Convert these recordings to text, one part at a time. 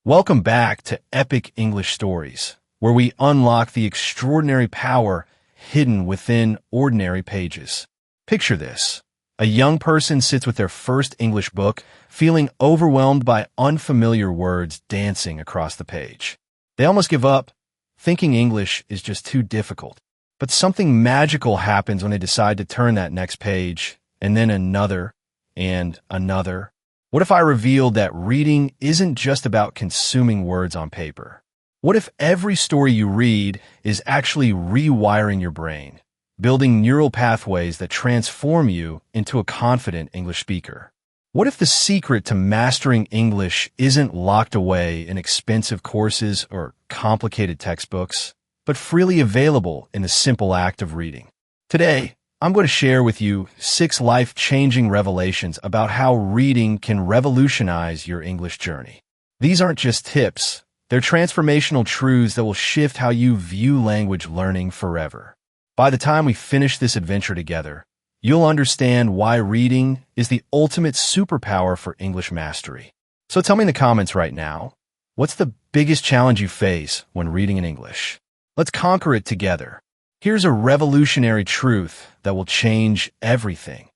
Welcome back to Epic English Stories, where we unlock the extraordinary power hidden within ordinary pages. Picture this. A young person sits with their first English book, feeling overwhelmed by unfamiliar words dancing across the page. They almost give up, thinking English is just too difficult. But something magical happens when they decide to turn that next page, and then another, and another. What if I revealed that reading isn't just about consuming words on paper? What if every story you read is actually rewiring your brain, building neural pathways that transform you into a confident English speaker? What if the secret to mastering English isn't locked away in expensive courses or complicated textbooks, but freely available in the simple act of reading? Today, I'm going to share with you 6 life-changing revelations about how reading can revolutionize your English journey. These aren't just tips, they're transformational truths that will shift how you view language learning forever. By the time we finish this adventure together, you'll understand why reading is the ultimate superpower for English mastery. So tell me in the comments right now, what's the biggest challenge you face when reading in English? Let's conquer it together. Here's a revolutionary truth that will change everything.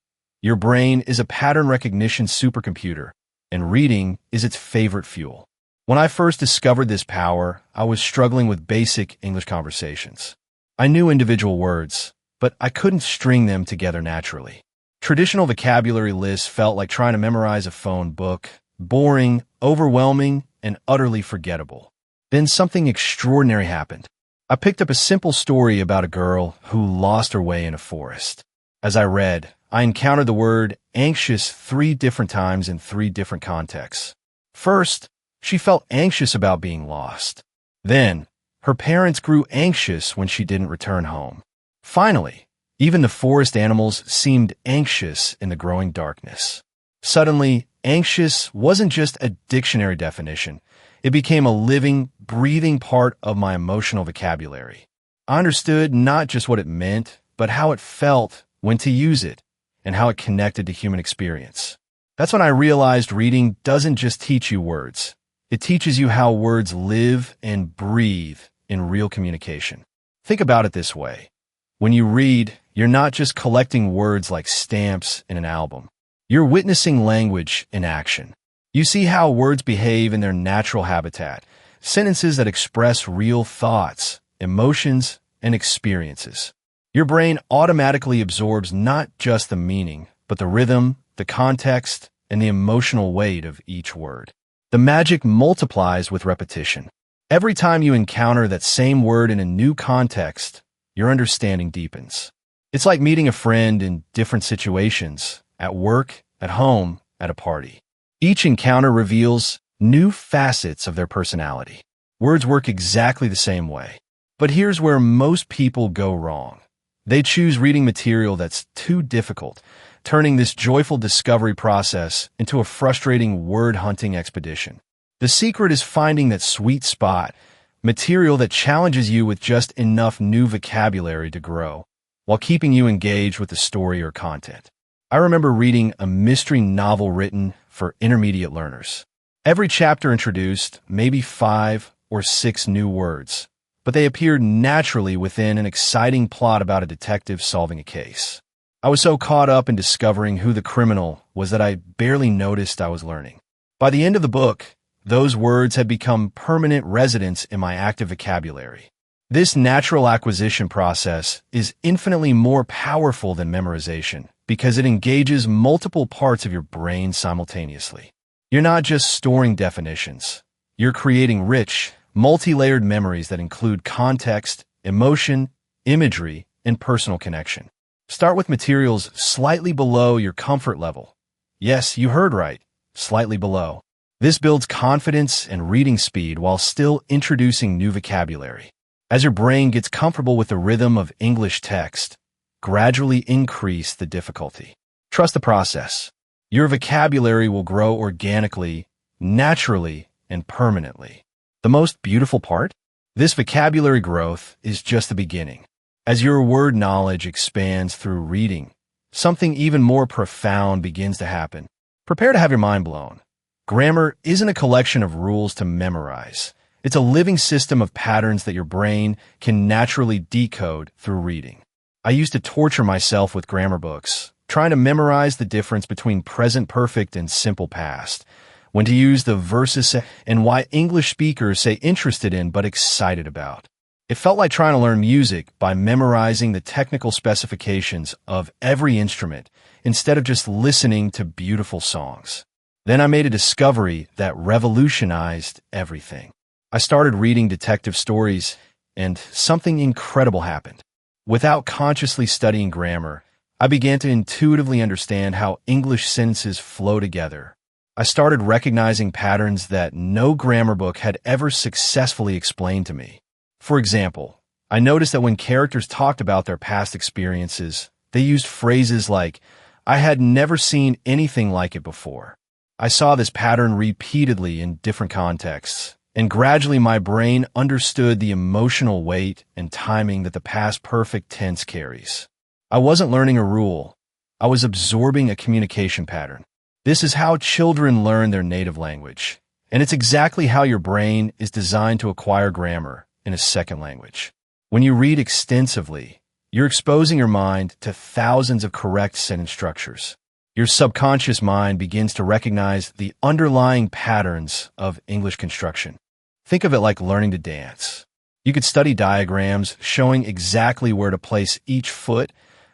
Your brain is a pattern recognition supercomputer, and reading is its favorite fuel. When I first discovered this power, I was struggling with basic English conversations. I knew individual words, but I couldn't string them together naturally. Traditional vocabulary lists felt like trying to memorize a phone book, boring, overwhelming, and utterly forgettable. Then something extraordinary happened. I picked up a simple story about a girl who lost her way in a forest. As I read, I encountered the word anxious 3 different times in 3 different contexts. First, she felt anxious about being lost. Then, her parents grew anxious when she didn't return home. Finally, even the forest animals seemed anxious in the growing darkness. Suddenly, anxious wasn't just a dictionary definition. It became a living, breathing part of my emotional vocabulary. I understood not just what it meant, but how it felt, when to use it, and how it connected to human experience. That's when I realized reading doesn't just teach you words. It teaches you how words live and breathe in real communication. Think about it this way. When you read, you're not just collecting words like stamps in an album. You're witnessing language in action. You see how words behave in their natural habitat, sentences that express real thoughts, emotions, and experiences. Your brain automatically absorbs not just the meaning, but the rhythm, the context, and the emotional weight of each word. The magic multiplies with repetition. Every time you encounter that same word in a new context, your understanding deepens. It's like meeting a friend in different situations, at work, at home, at a party. Each encounter reveals new facets of their personality. Words work exactly the same way. But here's where most people go wrong. They choose reading material that's too difficult, turning this joyful discovery process into a frustrating word-hunting expedition. The secret is finding that sweet spot, material that challenges you with just enough new vocabulary to grow, while keeping you engaged with the story or content. I remember reading a mystery novel written for intermediate learners. Every chapter introduced maybe 5 or 6 new words, but they appeared naturally within an exciting plot about a detective solving a case. I was so caught up in discovering who the criminal was that I barely noticed I was learning. By the end of the book, those words had become permanent residents in my active vocabulary. This natural acquisition process is infinitely more powerful than memorization because it engages multiple parts of your brain simultaneously. You're not just storing definitions. You're creating rich, multi-layered memories that include context, emotion, imagery, and personal connection. Start with materials slightly below your comfort level. Yes, you heard right, slightly below. This builds confidence and reading speed while still introducing new vocabulary. As your brain gets comfortable with the rhythm of English text, gradually increase the difficulty. Trust the process. Your vocabulary will grow organically, naturally, and permanently. The most beautiful part? This vocabulary growth is just the beginning. As your word knowledge expands through reading, something even more profound begins to happen. Prepare to have your mind blown. Grammar isn't a collection of rules to memorize. It's a living system of patterns that your brain can naturally decode through reading. I used to torture myself with grammar books, trying to memorize the difference between present perfect and simple past, when to use the versus, and why English speakers say interested in but excited about. It felt like trying to learn music by memorizing the technical specifications of every instrument instead of just listening to beautiful songs. Then I made a discovery that revolutionized everything. I started reading detective stories, and something incredible happened. Without consciously studying grammar, I began to intuitively understand how English sentences flow together. I started recognizing patterns that no grammar book had ever successfully explained to me. For example, I noticed that when characters talked about their past experiences, they used phrases like, "I had never seen anything like it before." I saw this pattern repeatedly in different contexts, and gradually my brain understood the emotional weight and timing that the past perfect tense carries. I wasn't learning a rule. I was absorbing a communication pattern. This is how children learn their native language, and it's exactly how your brain is designed to acquire grammar in a second language. When you read extensively, you're exposing your mind to thousands of correct sentence structures. Your subconscious mind begins to recognize the underlying patterns of English construction. Think of it like learning to dance. You could study diagrams showing exactly where to place each foot,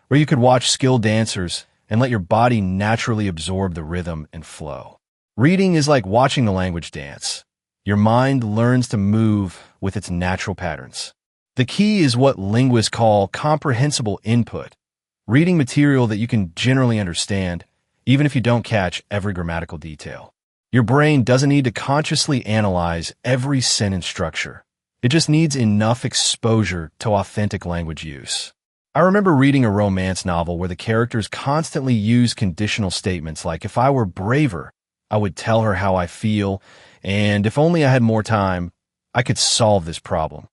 or you could watch skilled dancers and let your body naturally absorb the rhythm and flow. Reading is like watching the language dance. Your mind learns to move with its natural patterns. The key is what linguists call comprehensible input, reading material that you can generally understand, even if you don't catch every grammatical detail. Your brain doesn't need to consciously analyze every sentence structure. It just needs enough exposure to authentic language use. I remember reading a romance novel where the characters constantly use conditional statements like, "If I were braver, I would tell her how I feel, and if only I had more time, I could solve this problem."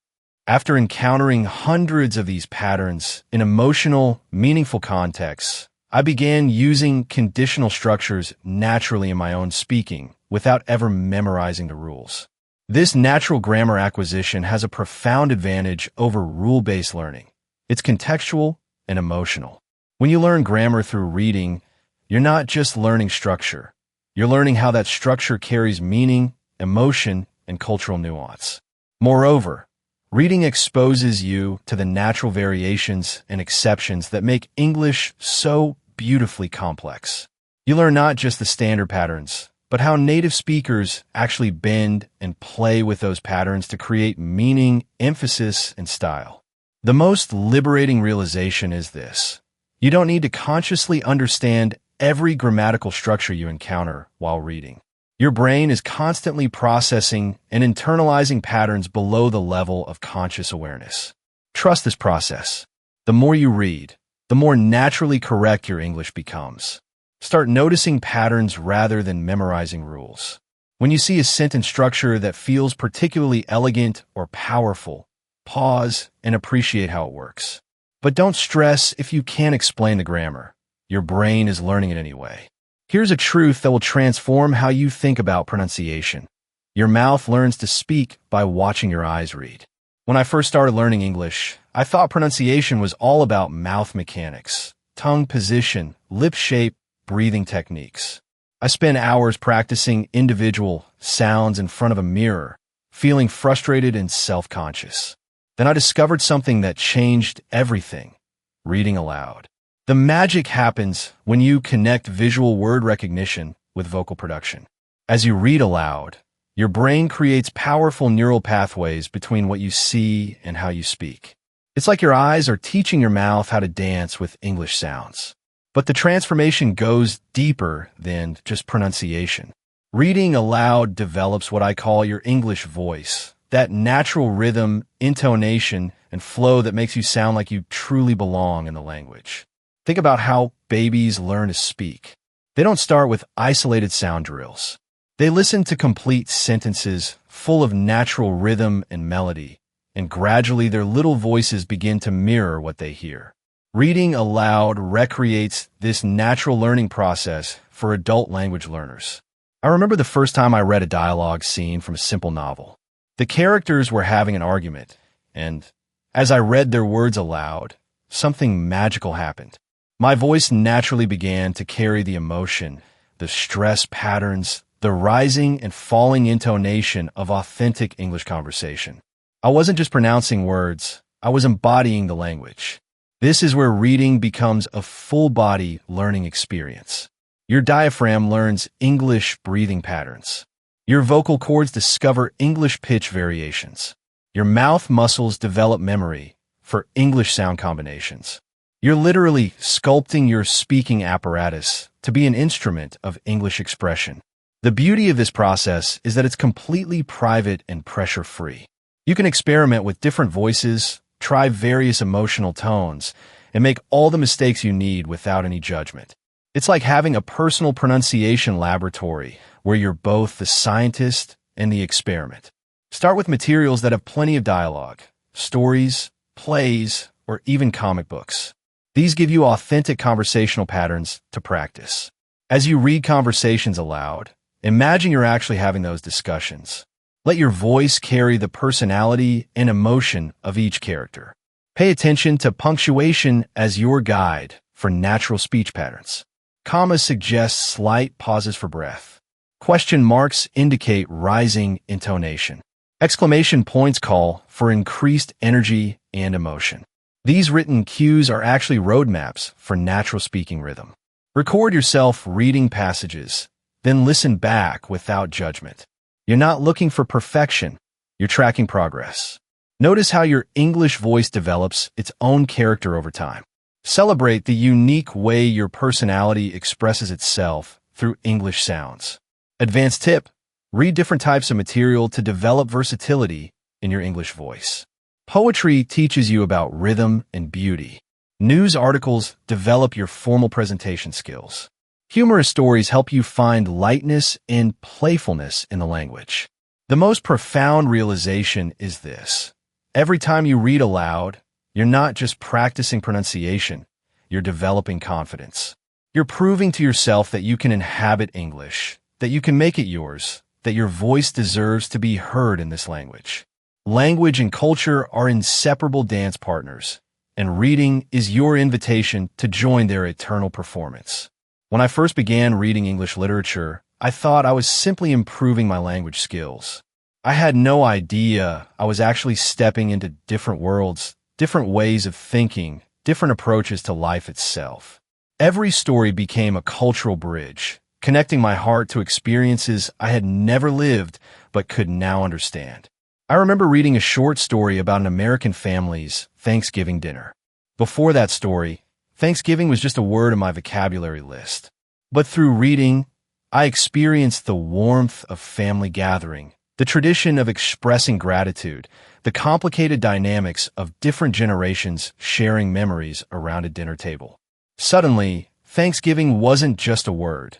After encountering hundreds of these patterns in emotional, meaningful contexts, I began using conditional structures naturally in my own speaking without ever memorizing the rules. This natural grammar acquisition has a profound advantage over rule-based learning. It's contextual and emotional. When you learn grammar through reading, you're not just learning structure. You're learning how that structure carries meaning, emotion, and cultural nuance. Moreover, reading exposes you to the natural variations and exceptions that make English so beautifully complex. You learn not just the standard patterns, but how native speakers actually bend and play with those patterns to create meaning, emphasis, and style. The most liberating realization is this: you don't need to consciously understand every grammatical structure you encounter while reading. Your brain is constantly processing and internalizing patterns below the level of conscious awareness. Trust this process. The more you read, the more naturally correct your English becomes. Start noticing patterns rather than memorizing rules. When you see a sentence structure that feels particularly elegant or powerful, pause and appreciate how it works. But don't stress if you can't explain the grammar. Your brain is learning it anyway. Here's a truth that will transform how you think about pronunciation. Your mouth learns to speak by watching your eyes read. When I first started learning English, I thought pronunciation was all about mouth mechanics, tongue position, lip shape, breathing techniques. I spent hours practicing individual sounds in front of a mirror, feeling frustrated and self-conscious. Then I discovered something that changed everything: reading aloud. The magic happens when you connect visual word recognition with vocal production. As you read aloud, your brain creates powerful neural pathways between what you see and how you speak. It's like your eyes are teaching your mouth how to dance with English sounds. But the transformation goes deeper than just pronunciation. Reading aloud develops what I call your English voice, that natural rhythm, intonation, and flow that makes you sound like you truly belong in the language. Think about how babies learn to speak. They don't start with isolated sound drills. They listen to complete sentences full of natural rhythm and melody, and gradually their little voices begin to mirror what they hear. Reading aloud recreates this natural learning process for adult language learners. I remember the first time I read a dialogue scene from a simple novel. The characters were having an argument, and as I read their words aloud, something magical happened. My voice naturally began to carry the emotion, the stress patterns, the rising and falling intonation of authentic English conversation. I wasn't just pronouncing words, I was embodying the language. This is where reading becomes a full-body learning experience. Your diaphragm learns English breathing patterns. Your vocal cords discover English pitch variations. Your mouth muscles develop memory for English sound combinations. You're literally sculpting your speaking apparatus to be an instrument of English expression. The beauty of this process is that it's completely private and pressure-free. You can experiment with different voices, try various emotional tones, and make all the mistakes you need without any judgment. It's like having a personal pronunciation laboratory where you're both the scientist and the experiment. Start with materials that have plenty of dialogue, stories, plays, or even comic books. These give you authentic conversational patterns to practice. As you read conversations aloud, imagine you're actually having those discussions. Let your voice carry the personality and emotion of each character. Pay attention to punctuation as your guide for natural speech patterns. Commas suggest slight pauses for breath. Question marks indicate rising intonation. Exclamation points call for increased energy and emotion. These written cues are actually roadmaps for natural speaking rhythm. Record yourself reading passages, then listen back without judgment. You're not looking for perfection, you're tracking progress. Notice how your English voice develops its own character over time. Celebrate the unique way your personality expresses itself through English sounds. Advanced tip: read different types of material to develop versatility in your English voice. Poetry teaches you about rhythm and beauty. News articles develop your formal presentation skills. Humorous stories help you find lightness and playfulness in the language. The most profound realization is this: every time you read aloud, you're not just practicing pronunciation, you're developing confidence. You're proving to yourself that you can inhabit English, that you can make it yours, that your voice deserves to be heard in this language. Language and culture are inseparable dance partners, and reading is your invitation to join their eternal performance. When I first began reading English literature, I thought I was simply improving my language skills. I had no idea I was actually stepping into different worlds, different ways of thinking, different approaches to life itself. Every story became a cultural bridge, connecting my heart to experiences I had never lived but could now understand. I remember reading a short story about an American family's Thanksgiving dinner. Before that story, Thanksgiving was just a word on my vocabulary list. But through reading, I experienced the warmth of family gathering, the tradition of expressing gratitude, the complicated dynamics of different generations sharing memories around a dinner table. Suddenly, Thanksgiving wasn't just a word.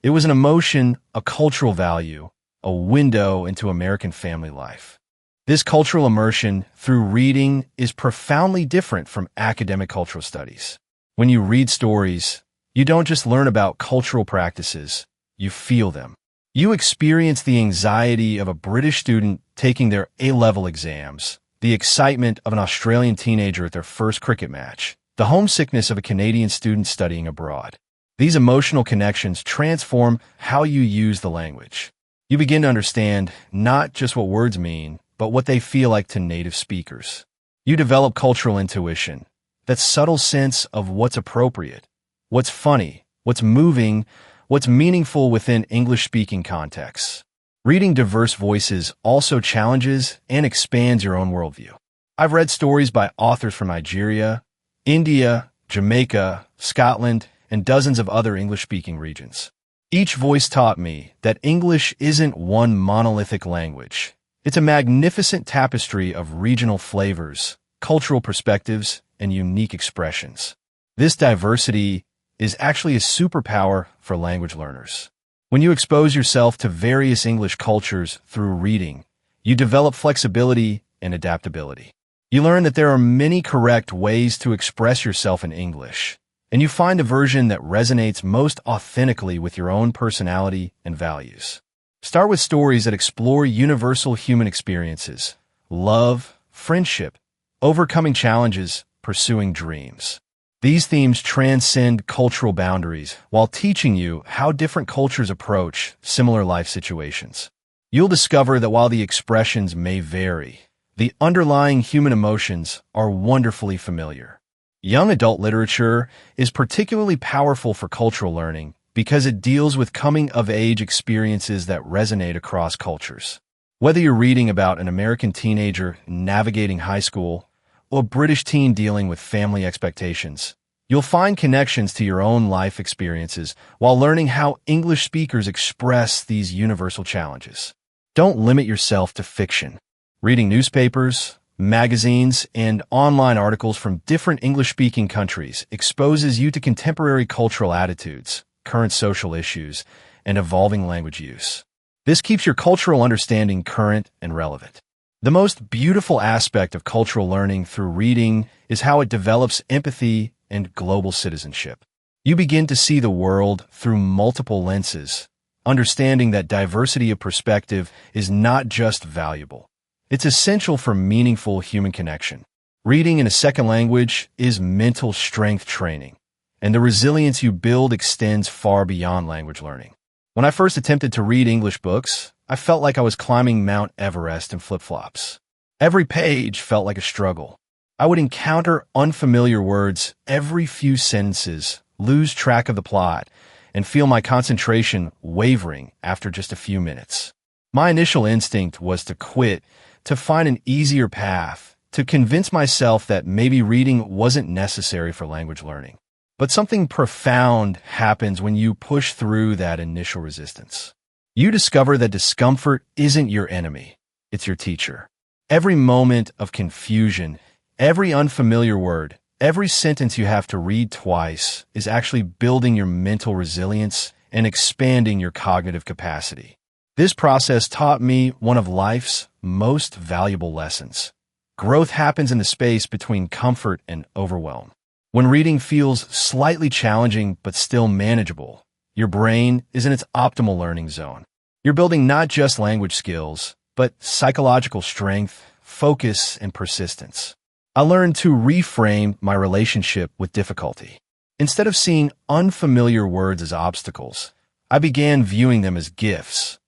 It was an emotion, a cultural value, a window into American family life. This cultural immersion through reading is profoundly different from academic cultural studies. When you read stories, you don't just learn about cultural practices, you feel them. You experience the anxiety of a British student taking their A-level exams, the excitement of an Australian teenager at their first cricket match, the homesickness of a Canadian student studying abroad. These emotional connections transform how you use the language. You begin to understand not just what words mean, but what they feel like to native speakers. You develop cultural intuition, that subtle sense of what's appropriate, what's funny, what's moving, what's meaningful within English-speaking contexts. Reading diverse voices also challenges and expands your own worldview. I've read stories by authors from Nigeria, India, Jamaica, Scotland, and dozens of other English-speaking regions. Each voice taught me that English isn't one monolithic language. It's a magnificent tapestry of regional flavors, cultural perspectives, and unique expressions. This diversity is actually a superpower for language learners. When you expose yourself to various English cultures through reading, you develop flexibility and adaptability. You learn that there are many correct ways to express yourself in English, and you find a version that resonates most authentically with your own personality and values. Start with stories that explore universal human experiences: love, friendship, overcoming challenges, pursuing dreams. These themes transcend cultural boundaries while teaching you how different cultures approach similar life situations. You'll discover that while the expressions may vary, the underlying human emotions are wonderfully familiar. Young adult literature is particularly powerful for cultural learning because it deals with coming-of-age experiences that resonate across cultures. Whether you're reading about an American teenager navigating high school or a British teen dealing with family expectations, you'll find connections to your own life experiences while learning how English speakers express these universal challenges. Don't limit yourself to fiction. Reading newspapers, magazines, and online articles from different English-speaking countries exposes you to contemporary cultural attitudes, current social issues, and evolving language use. This keeps your cultural understanding current and relevant. The most beautiful aspect of cultural learning through reading is how it develops empathy and global citizenship. You begin to see the world through multiple lenses, understanding that diversity of perspective is not just valuable. It's essential for meaningful human connection. Reading in a second language is mental strength training, and the resilience you build extends far beyond language learning. When I first attempted to read English books, I felt like I was climbing Mount Everest in flip-flops. Every page felt like a struggle. I would encounter unfamiliar words every few sentences, lose track of the plot, and feel my concentration wavering after just a few minutes. My initial instinct was to quit, to find an easier path, to convince myself that maybe reading wasn't necessary for language learning. But something profound happens when you push through that initial resistance. You discover that discomfort isn't your enemy, it's your teacher. Every moment of confusion, every unfamiliar word, every sentence you have to read twice is actually building your mental resilience and expanding your cognitive capacity. This process taught me one of life's most valuable lessons. Growth happens in the space between comfort and overwhelm. When reading feels slightly challenging but still manageable, your brain is in its optimal learning zone. You're building not just language skills, but psychological strength, focus, and persistence. I learned to reframe my relationship with difficulty. Instead of seeing unfamiliar words as obstacles, I began viewing them as gifts,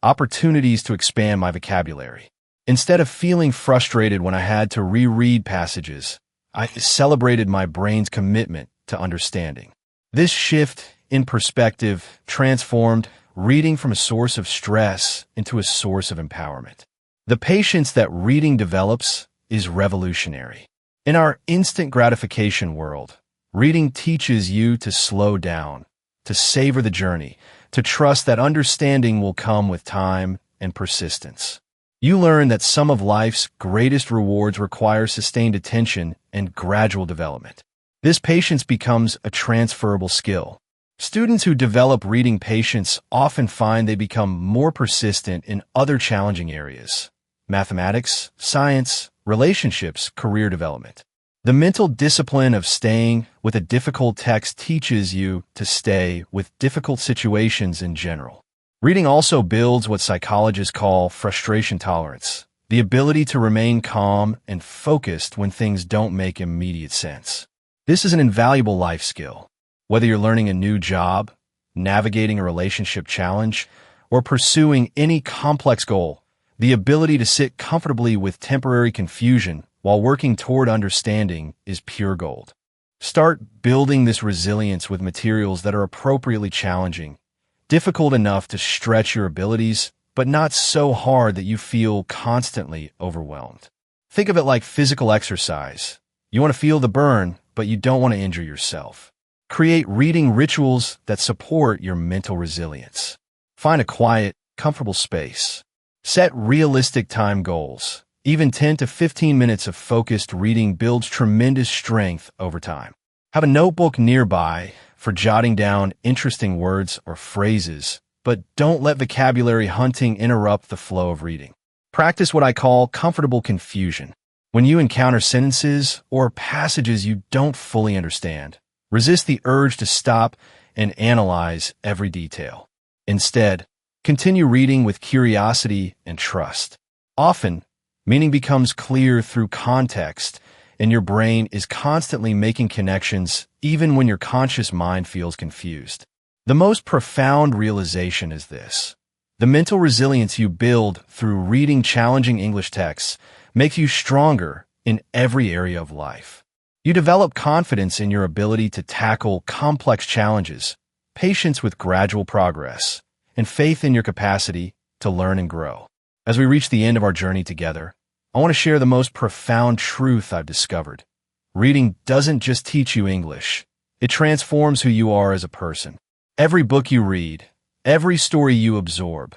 opportunities to expand my vocabulary. Instead of feeling frustrated when I had to reread passages, I celebrated my brain's commitment to understanding. This shift in perspective transformed reading from a source of stress into a source of empowerment. The patience that reading develops is revolutionary. In our instant gratification world, reading teaches you to slow down, to savor the journey, to trust that understanding will come with time and persistence. You learn that some of life's greatest rewards require sustained attention and gradual development. This patience becomes a transferable skill. Students who develop reading patience often find they become more persistent in other challenging areas: mathematics, science, relationships, career development. The mental discipline of staying with a difficult text teaches you to stay with difficult situations in general. Reading also builds what psychologists call frustration tolerance, the ability to remain calm and focused when things don't make immediate sense. This is an invaluable life skill. Whether you're learning a new job, navigating a relationship challenge, or pursuing any complex goal, the ability to sit comfortably with temporary confusion while working toward understanding is pure gold. Start building this resilience with materials that are appropriately challenging, difficult enough to stretch your abilities, but not so hard that you feel constantly overwhelmed. Think of it like physical exercise. You want to feel the burn, but you don't want to injure yourself. Create reading rituals that support your mental resilience. Find a quiet, comfortable space. Set realistic time goals. Even 10 to 15 minutes of focused reading builds tremendous strength over time. Have a notebook nearby for jotting down interesting words or phrases, but don't let vocabulary hunting interrupt the flow of reading. Practice what I call comfortable confusion. When you encounter sentences or passages you don't fully understand, Resist the urge to stop and analyze every detail. Instead, continue reading with curiosity and trust. Often, meaning becomes clear through context, and your brain is constantly making connections even when your conscious mind feels confused. The most profound realization is this. The mental resilience you build through reading challenging English texts makes you stronger in every area of life. You develop confidence in your ability to tackle complex challenges, patience with gradual progress, and faith in your capacity to learn and grow. As we reach the end of our journey together, I want to share the most profound truth I've discovered. Reading doesn't just teach you English. It transforms who you are as a person. Every book you read, every story you absorb,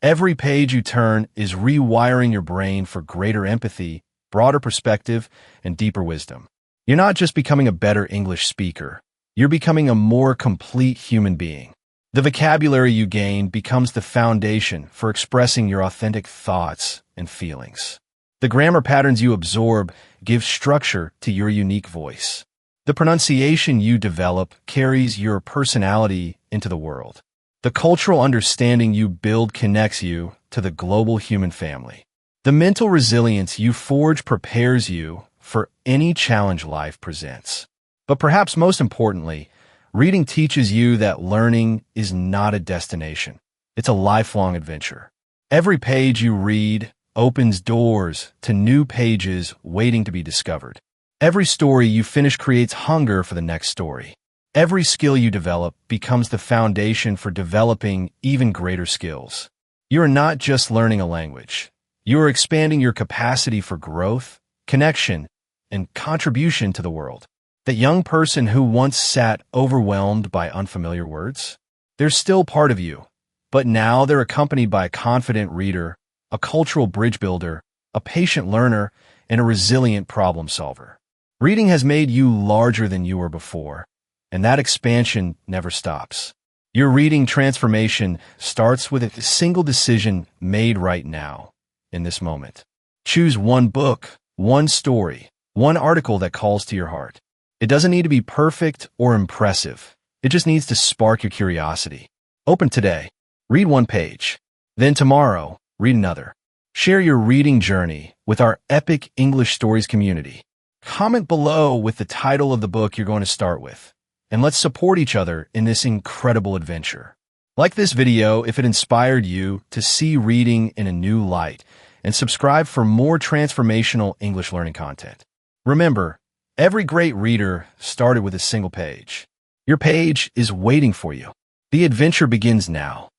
every page you turn is rewiring your brain for greater empathy, broader perspective, and deeper wisdom. You're not just becoming a better English speaker. You're becoming a more complete human being. The vocabulary you gain becomes the foundation for expressing your authentic thoughts and feelings. The grammar patterns you absorb give structure to your unique voice. The pronunciation you develop carries your personality into the world. The cultural understanding you build connects you to the global human family. The mental resilience you forge prepares you for any challenge life presents. But perhaps most importantly, reading teaches you that learning is not a destination. It's a lifelong adventure. Every page you read opens doors to new pages waiting to be discovered. Every story you finish creates hunger for the next story. Every skill you develop becomes the foundation for developing even greater skills. You are not just learning a language. You are expanding your capacity for growth, connection, and contribution to the world. That young person who once sat overwhelmed by unfamiliar words, they're still part of you, but now they're accompanied by a confident reader, a cultural bridge builder, a patient learner, and a resilient problem solver. Reading has made you larger than you were before, and that expansion never stops. Your reading transformation starts with a single decision made right now, in this moment. Choose one book, one story, one article that calls to your heart. It doesn't need to be perfect or impressive. It just needs to spark your curiosity. Open today. Read one page. Then tomorrow, read another. Share your reading journey with our Epic English Stories community. Comment below with the title of the book you're going to start with, and let's support each other in this incredible adventure. Like this video if it inspired you to see reading in a new light, and subscribe for more transformational English learning content. Remember, every great reader started with a single page. Your page is waiting for you. The adventure begins now.